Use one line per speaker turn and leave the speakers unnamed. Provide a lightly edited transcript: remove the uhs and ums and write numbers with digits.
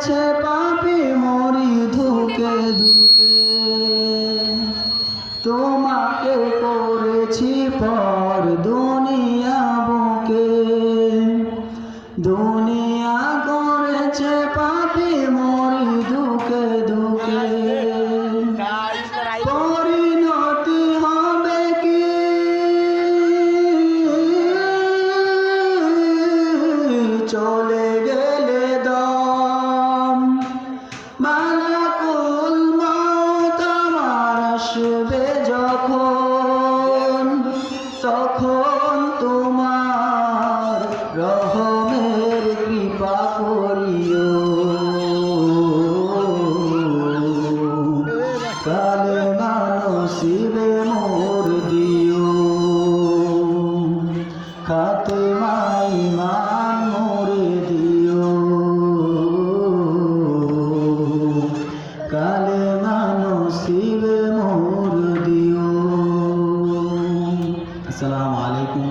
করেছে পাপী মরি ধুকে ধুকে, তোমাকে করেছি পর দুনিয়া বুকে। দুনিয়া করেছে পাপী মরি ধুকে ধুকে, পরিণতি হবে কি চলে গেলে দম। মালাকুল মউত আমার আসবে যখন, তখন তোমার রহমের কৃপা করিও। কালেমা নসিবে মোর দিও, খাতেমা ঈমান মোরে দিও। কালেমা নসিবে মোর দিও। আসসালামু আলাইকুম।